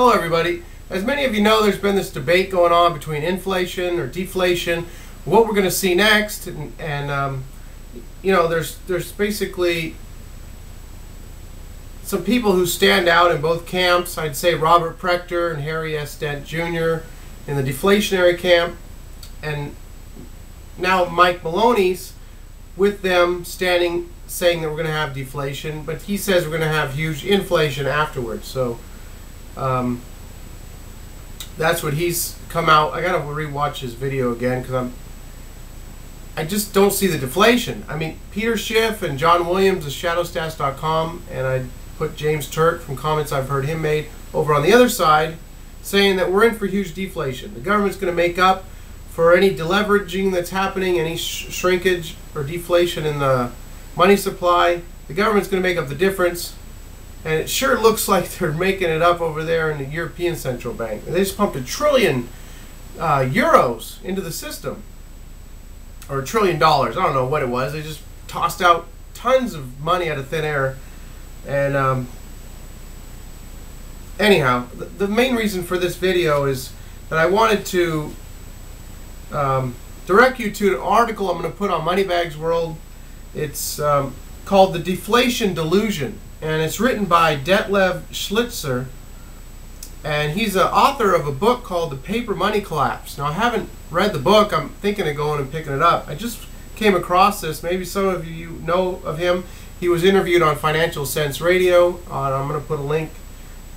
Hello everybody. As many of you know, there's been this debate going on between inflation or deflation, what we're going to see next, and you know, there's basically some people who stand out in both camps. I'd say Robert Prechter and Harry S. Dent Jr. in the deflationary camp, and now Mike Maloney's with them standing saying that we're going to have deflation, but he says we're going to have huge inflation afterwards. So that's what he's come out. I gotta rewatch his video again because I just don't see the deflation. I mean, Peter Schiff and John Williams of shadowstats.com, and I put James Turk from comments I've heard him made over on the other side, saying that we're in for huge deflation. The government's going to make up for any deleveraging that's happening, any shrinkage or deflation in the money supply. The government's going to make up the difference. And it sure looks like they're making it up over there in the European Central Bank. They just pumped $1 trillion euros into the system. Or $1 trillion. I don't know what it was. They just tossed out tons of money out of thin air. And anyhow, the main reason for this video is that I wanted to direct you to an article I'm going to put on Moneybags World. It's called The Deflation Delusion. And it's written by Detlev Schlichter, and he's an author of a book called The Paper Money Collapse. Now, I haven't read the book. I'm thinking of going and picking it up. I just came across this. Maybe some of you know of him. He was interviewed on Financial Sense Radio. I'm going to put a link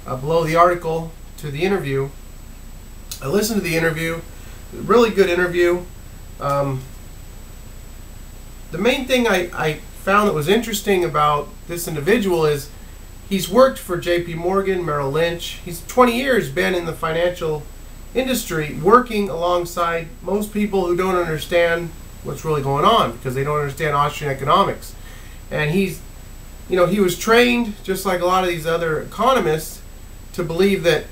below the article to the interview. I listened to the interview. Really good interview. The main thing I found that was interesting about this individual is he's worked for JP Morgan, Merrill Lynch. He's 20 years been in the financial industry, working alongside most people who don't understand what's really going on because they don't understand Austrian economics. And he's, you know, he was trained just like a lot of these other economists to believe that,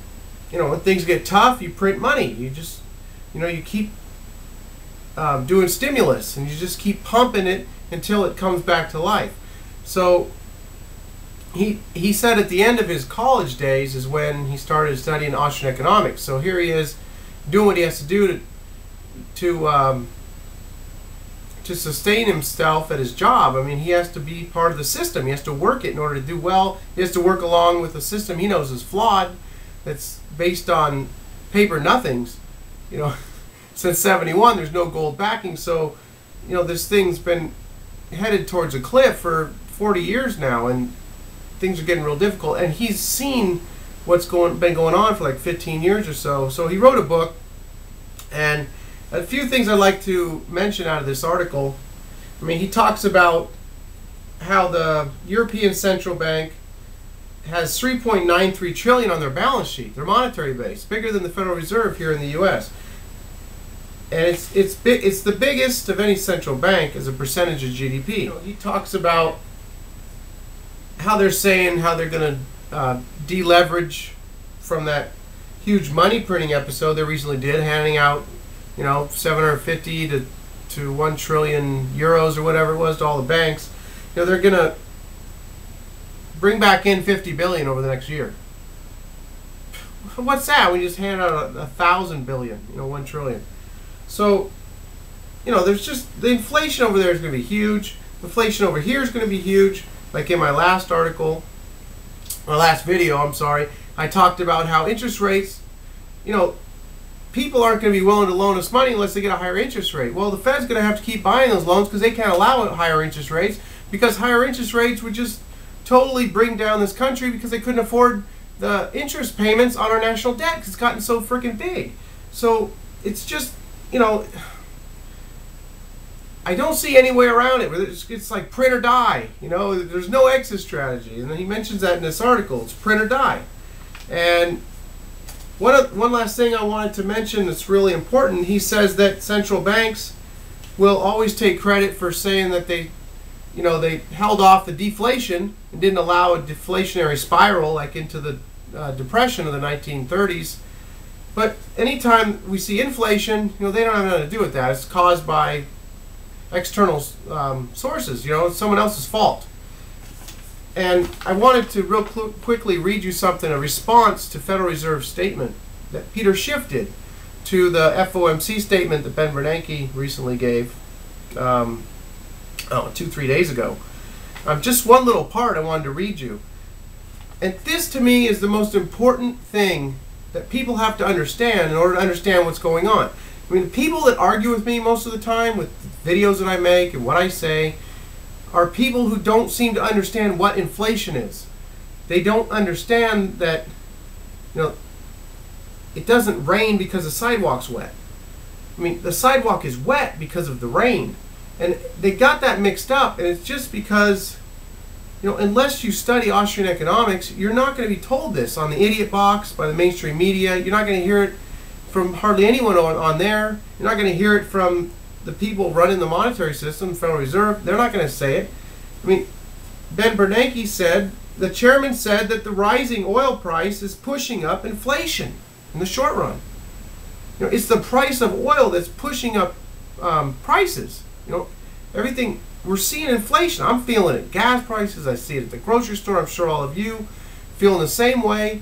you know, when things get tough, you print money. You just, you know, you keep doing stimulus and you just keep pumping it until it comes back to life. So he said at the end of his college days is when he started studying Austrian economics. So here he is doing what he has to do to sustain himself at his job. I mean, he has to be part of the system. He has to work it in order to do well. He has to work along with a system he knows is flawed, that's based on paper nothings. You know, since '71, there's no gold backing. So, you know, this thing's been headed towards a cliff for 40 years now, and things are getting real difficult. And he's seen what's been going on for like 15 years or so. So he wrote a book, and a few things I'd like to mention out of this article. I mean, he talks about how the European Central Bank has $3.93 trillion on their balance sheet, their monetary base, bigger than the Federal Reserve here in the U.S. And it's the biggest of any central bank as a percentage of GDP. You know, he talks about how they're saying how they're going to deleverage from that huge money printing episode they recently did, handing out, you know, 750 to 1 trillion euros or whatever it was to all the banks. You know, they're going to bring back in 50 billion over the next year. What's that? We just hand out 1,000 billion, you know, 1 trillion. So, you know, there's just, the inflation over there is going to be huge. Inflation over here is going to be huge. Like in my last article, or last video, I'm sorry, I talked about how interest rates, you know, people aren't going to be willing to loan us money unless they get a higher interest rate. Well, the Fed's going to have to keep buying those loans because they can't allow higher interest rates, because higher interest rates would just totally bring down this country because they couldn't afford the interest payments on our national debt because it's gotten so freaking big. So it's just, you know, I don't see any way around it. It's like print or die. You know, there's no exit strategy. And then he mentions that in this article. It's print or die. And one last thing I wanted to mention that's really important. He says that central banks will always take credit for saying that they, you know, they held off the deflation and didn't allow a deflationary spiral like into the depression of the 1930s. But anytime we see inflation, you know, they don't have nothing to do with that. It's caused by external sources. You know, it's someone else's fault. And I wanted to real quickly read you something, a response to Federal Reserve statement that Peter Schiff did to the FOMC statement that Ben Bernanke recently gave 2-3 days ago. Just one little part I wanted to read you. And this to me is the most important thing that people have to understand in order to understand what's going on. I mean, the people that argue with me most of the time with the videos that I make and what I say are people who don't seem to understand what inflation is. They don't understand that, it doesn't rain because the sidewalk's wet. I mean, the sidewalk is wet because of the rain. And they got that mixed up, and it's just because, unless you study Austrian economics, you're not going to be told this on the idiot box by the mainstream media. You're not going to hear it from hardly anyone on there. You're not going to hear it from the people running the monetary system, the Federal Reserve. They're not going to say it. I mean, Ben Bernanke said, the chairman said that the rising oil price is pushing up inflation in the short run. It's the price of oil that's pushing up prices. Everything, we're seeing inflation. I'm feeling it. Gas prices, I see it at the grocery store. I'm sure all of you feeling the same way.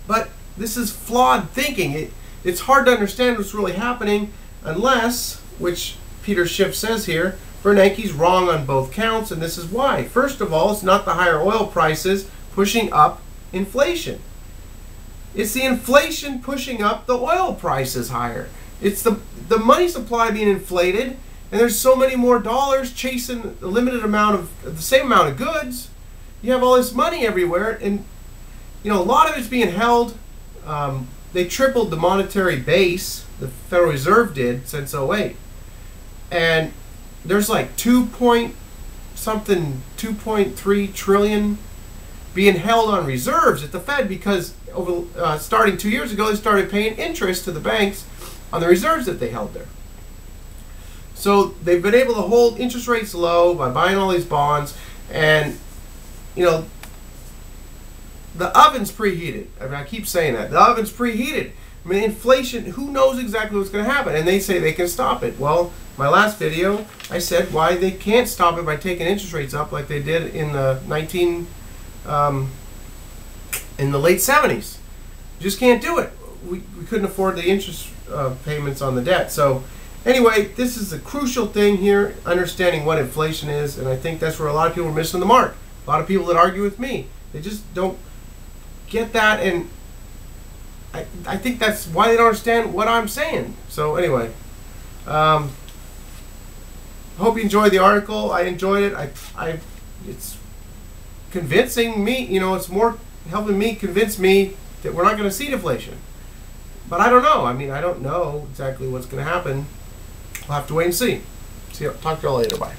But this is flawed thinking. It's hard to understand what's really happening unless, which Peter Schiff says here, Bernanke's wrong on both counts, and this is why. First of all, it's not the higher oil prices pushing up inflation. It's the inflation pushing up the oil prices higher. It's the money supply being inflated, and there's so many more dollars chasing the limited amount of the same amount of goods. You have all this money everywhere, and a lot of it's being held. They tripled the monetary base, the Federal Reserve did, since 2008, and there's like 2.3 trillion being held on reserves at the Fed because starting 2 years ago, they started paying interest to the banks on the reserves that they held there. So they've been able to hold interest rates low by buying all these bonds, and the oven's preheated. I mean, I keep saying that. The oven's preheated. I mean, inflation, who knows exactly what's going to happen? And they say they can stop it. Well, my last video, I said why they can't stop it by taking interest rates up like they did in the late 70s. You just can't do it. We couldn't afford the interest payments on the debt. So anyway, this is a crucial thing here, understanding what inflation is, and I think that's where a lot of people are missing the mark. A lot of people that argue with me, they just don't get that, and I think that's why they don't understand what I'm saying. So anyway, I hope you enjoyed the article. I enjoyed it. It's convincing me, it's more helping me convince me that we're not going to see deflation. But I don't know. I mean, I don't know exactly what's going to happen. We'll have to wait and see. Talk to y'all later. Bye.